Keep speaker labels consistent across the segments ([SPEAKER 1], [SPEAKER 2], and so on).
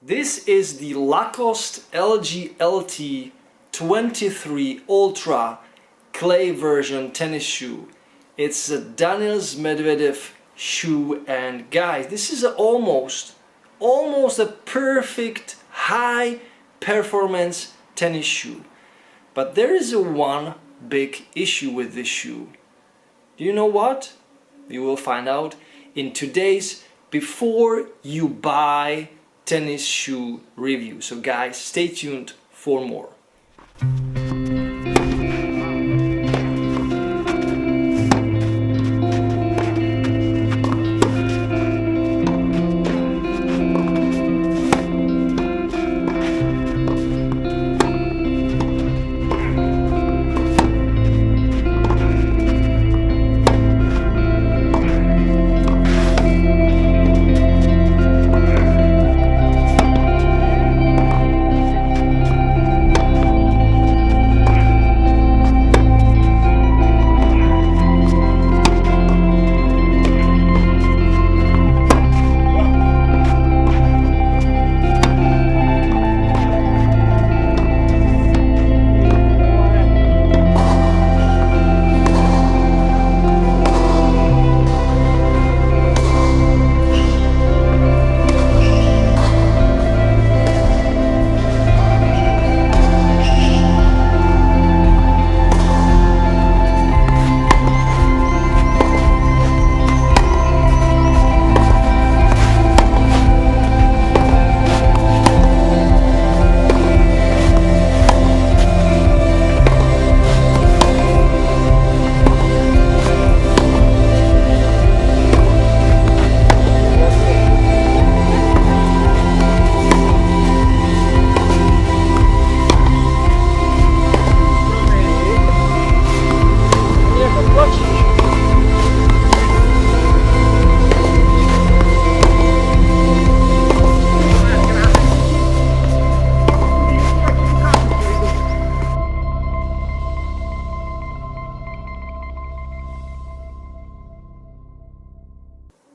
[SPEAKER 1] This is the Lacoste LG-LT23 Ultra Clay version tennis shoe. It's a Daniil's Medvedev shoe, and guys, this is almost a perfect high performance tennis shoe. But there is one big issue with this shoe. Do you know what? You will find out in today's before you buy tennis shoe review. So guys, stay tuned for more.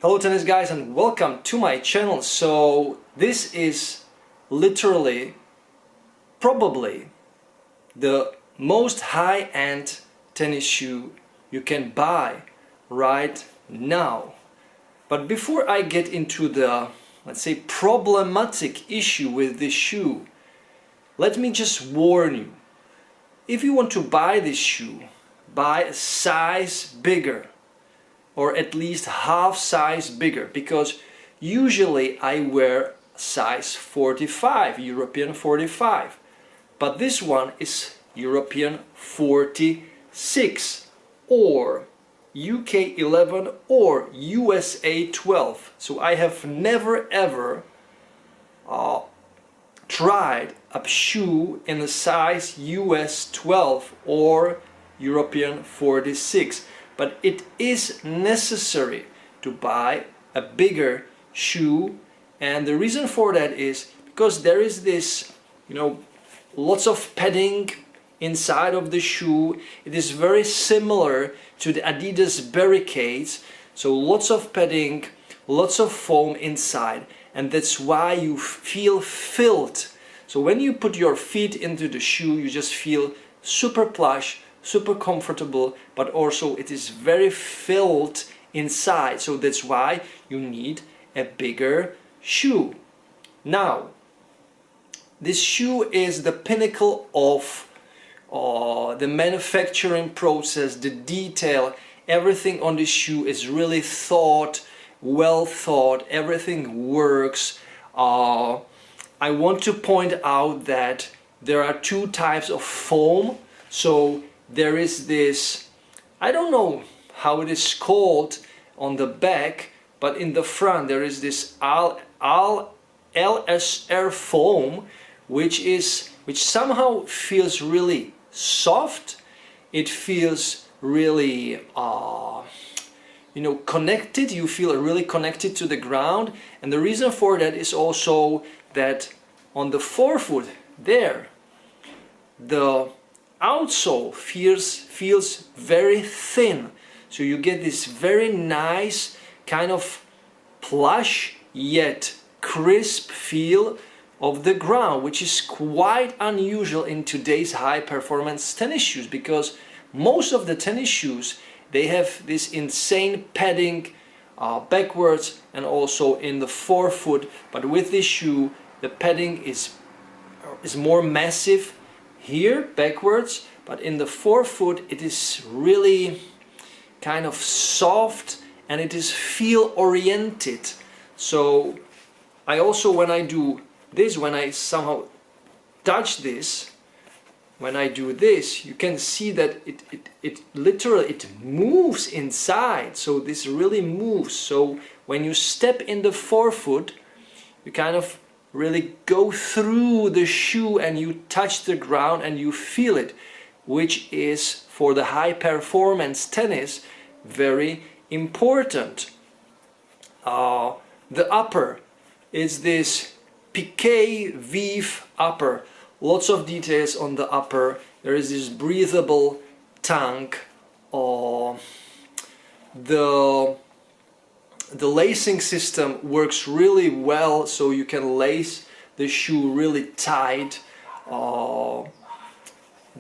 [SPEAKER 1] Hello tennis guys, and welcome to my channel. So this is literally probably the most high-end tennis shoe you can buy right now. But before I get into the, let's say, problematic issue with this shoe, let me just warn you. If you want to buy this shoe, buy a size bigger, or at least half size bigger, because usually I wear size 45, European 45, but this one is European 46 or UK 11 or USA 12. So I have never ever tried a shoe in the size US 12 or European 46. But it is necessary to buy a bigger shoe, and the reason for that is because there is this, lots of padding inside of the shoe. It is very similar to the Adidas Barricades, so lots of padding, lots of foam inside, and that's why you feel filled. So when you put your feet into the shoe, you just feel super plush, super comfortable, but also it is very filled inside, so that's why you need a bigger shoe. Now, this shoe is the pinnacle of the manufacturing process, the detail. Everything on this shoe is really well thought, everything works. I want to point out that there are two types of foam. So there is this, I don't know how it is called on the back, but in the front there is this LSR foam, which somehow feels really soft. It feels really connected. You feel really connected to the ground, and the reason for that is also that on the forefoot there, the outsole feels very thin, so you get this very nice kind of plush yet crisp feel of the ground, which is quite unusual in today's high performance tennis shoes, because most of the tennis shoes, they have this insane padding backwards and also in the forefoot, but with this shoe the padding is more massive here backwards, but in the forefoot it is really kind of soft and it is feel oriented. So I also, when I do this, when I somehow touch this, when I do this, you can see that it literally moves inside. So this really moves. So when you step in the forefoot, you kind of really go through the shoe and you touch the ground and you feel it, which is for the high performance tennis very important. The upper is this piqué weave upper. Lots of details on the upper. There is this breathable tongue. The lacing system works really well, so you can lace the shoe really tight.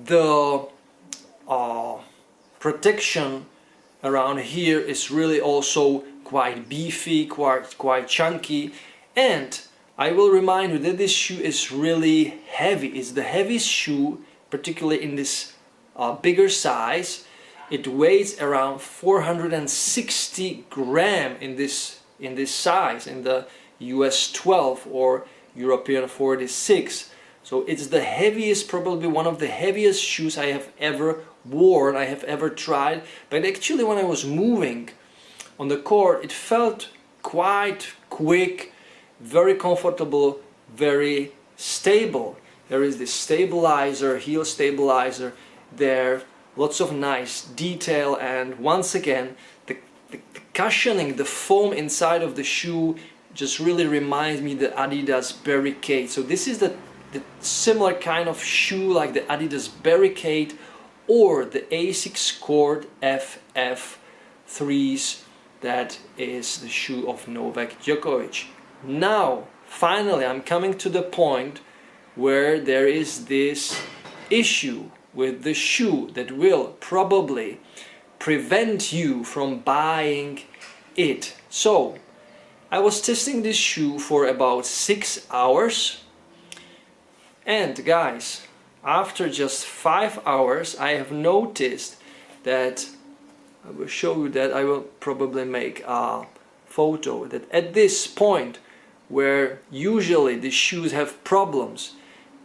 [SPEAKER 1] The protection around here is really also quite beefy, quite chunky, and I will remind you that this shoe is really heavy. It's the heaviest shoe, particularly in this bigger size. It weighs around 460 grams in this size, in the US 12 or European 46. So it's the heaviest, probably one of the heaviest shoes I have ever worn, I have ever tried. But actually when I was moving on the court, it felt quite quick, very comfortable, very stable. There is this stabilizer, heel stabilizer there, lots of nice detail, and once again the cushioning, the foam inside of the shoe just really reminds me the Adidas Barricade. So this is the similar kind of shoe like the Adidas Barricade or the Asics Court FF3s. That is the shoe of Novak Djokovic. Now finally I'm coming to the point where there is this issue with the shoe that will probably prevent you from buying it. So I was testing this shoe for about 6 hours, and guys, after just 5 hours I have noticed that, I will show you that, I will probably make a photo, that at this point where usually the shoes have problems,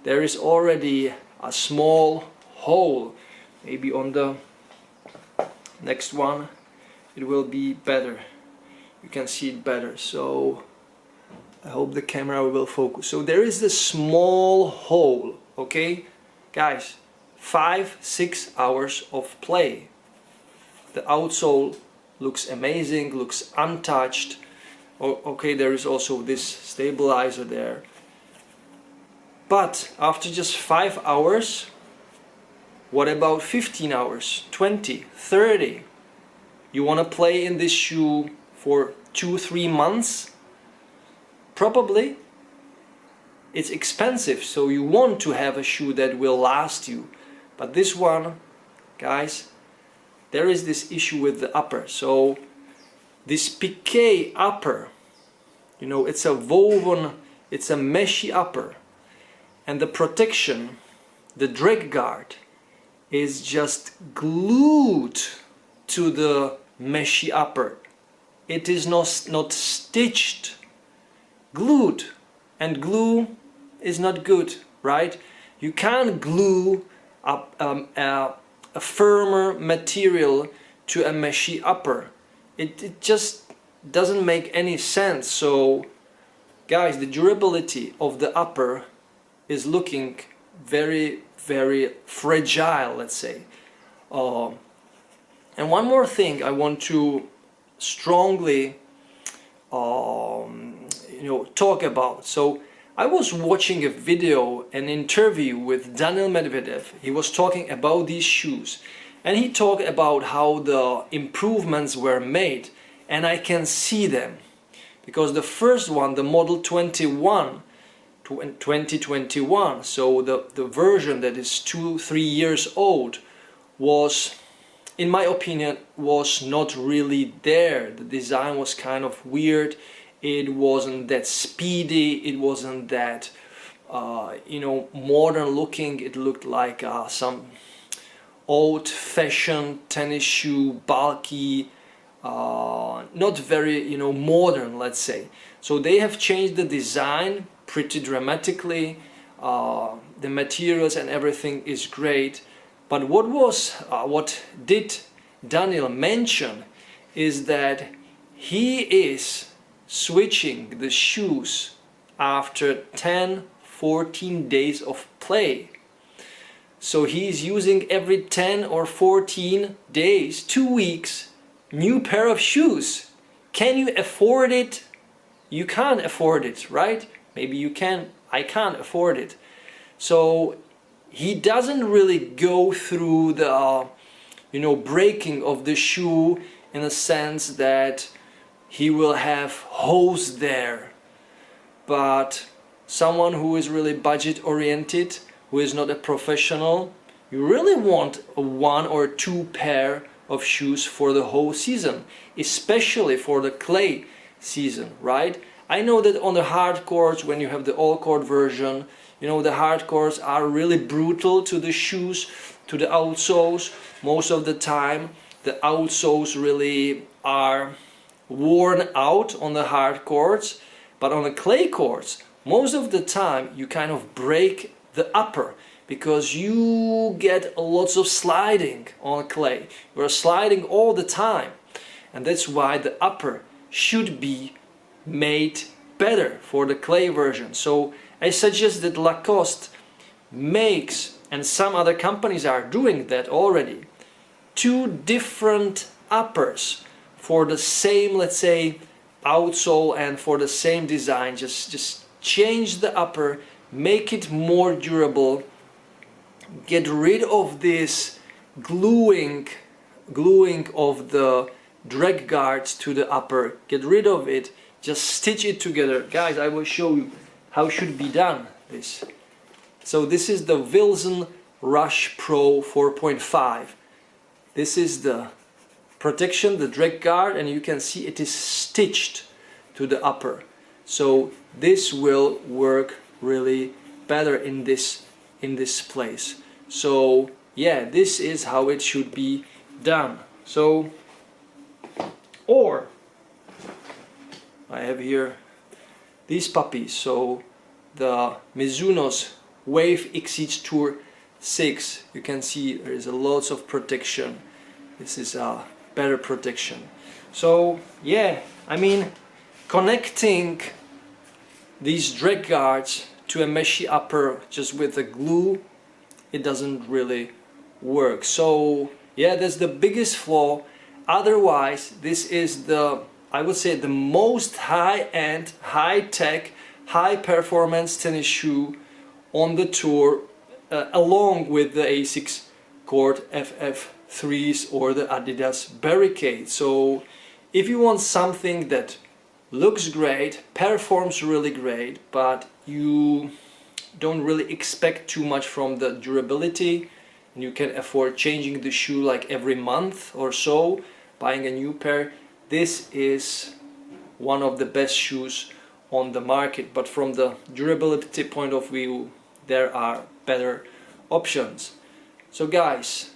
[SPEAKER 1] there is already a small hole. Maybe on the next one it will be better, you can see it better, so I hope the camera will focus. So there is this small hole, okay guys, 5-6 hours of play. The outsole looks amazing, looks untouched. Okay, there is also this stabilizer there, but after just 5 hours, what about 15 hours, 20, 30? You want to play in this shoe for 2-3 months? Probably. It's expensive, so you want to have a shoe that will last you. But this one, guys, there is this issue with the upper. So this piqué upper, you know, it's a woven, it's a meshy upper, and the protection, the drag guard, is just glued to the meshy upper. It is not stitched, glued, and glue is not good, right? You can't glue a firmer material to a meshy upper. It just doesn't make any sense. So guys, the durability of the upper is looking very fragile, let's say. And one more thing I want to strongly talk about. So I was watching a video, an interview with Daniil Medvedev. He was talking about these shoes, and he talked about how the improvements were made, and I can see them, because the first one, the model 21, 2021. So the version that is 2-3 years old was, in my opinion, was not really there. The design was kind of weird. It wasn't that speedy. It wasn't that you know, modern looking. It looked like some old-fashioned tennis shoe, bulky, not very, you know, modern, let's say. So they have changed the design pretty dramatically. The materials and everything is great. But what did Daniel mention is that he is switching the shoes after 10-14 days of play. So he's using every 10 or 14 days, 2 weeks, new pair of shoes. Can you afford it? You can't afford it, right? Maybe you can. I can't afford it. So he doesn't really go through the you know, breaking of the shoe in a sense that he will have holes there. But someone who is really budget oriented, who is not a professional, you really want a 1 or 2 pair of shoes for the whole season, especially for the clay season, right? I know that on the hard courts, when you have the all court version, you know, the hard courts are really brutal to the shoes, to the outsoles. Most of the time the outsoles really are worn out on the hard courts, but on the clay courts most of the time you kind of break the upper, because you get lots of sliding on clay. You're sliding all the time, and that's why the upper should be made better for the clay version. So I suggest that Lacoste makes, and some other companies are doing that already, 2 different uppers for the same, let's say, outsole and for the same design. Just change the upper, make it more durable, get rid of this gluing of the drag guards to the upper, get rid of it, just stitch it together. Guys, I will show you how it should be done this. So this is the Wilson Rush Pro 4.5. This is the protection, the drag guard, and you can see it is stitched to the upper. So this will work really better in this place. So yeah, this is how it should be done. So, or I have here these puppies. So the Mizuno's Wave XX Tour 6, you can see there is a lots of protection. This is a better protection. So yeah, I mean, connecting these drag guards to a meshy upper just with a glue, it doesn't really work. So yeah, that's the biggest flaw. Otherwise, this is the, I would say, the most high-end, high-tech, high-performance tennis shoe on the tour, along with the Asics Court FF3s or the Adidas Barricade. So if you want something that looks great, performs really great, but you don't really expect too much from the durability, and you can afford changing the shoe like every month or so, buying a new pair, this is one of the best shoes on the market. But from the durability point of view, there are better options. So guys,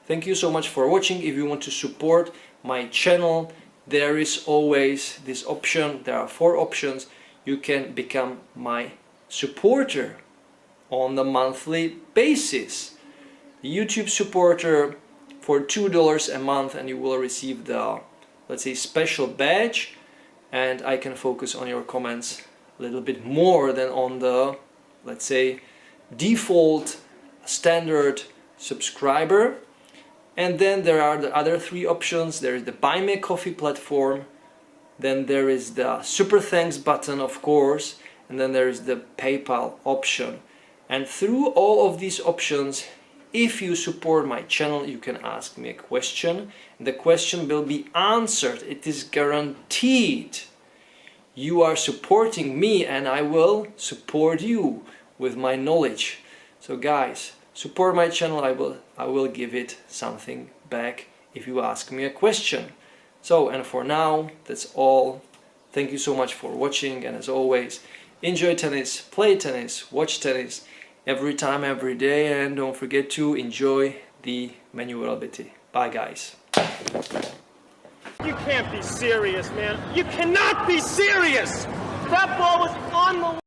[SPEAKER 1] thank you so much for watching. If you want to support my channel, there is always this option. There are 4 options. You can become my supporter on the monthly basis. YouTube supporter for $2 a month, and you will receive the, let's say, special badge, and I can focus on your comments a little bit more than on the, let's say, default standard subscriber. And then there are the other 3 options. There is the Buy Me a Coffee platform, then there is the Super Thanks button, of course, and then there is the PayPal option. And through all of these options, if you support my channel, you can ask me a question. The question will be answered. It is guaranteed. you are supporting me and I will support you with my knowledge. So guys, support my channel. I will give it something back if you ask me a question. So, and for now, that's all. Thank you so much for watching, and as always, enjoy tennis, play tennis, watch tennis every time, every day, and don't forget to enjoy the manooovrlbity. Bye guys.
[SPEAKER 2] You can't be serious, man. You cannot be serious! That ball was on the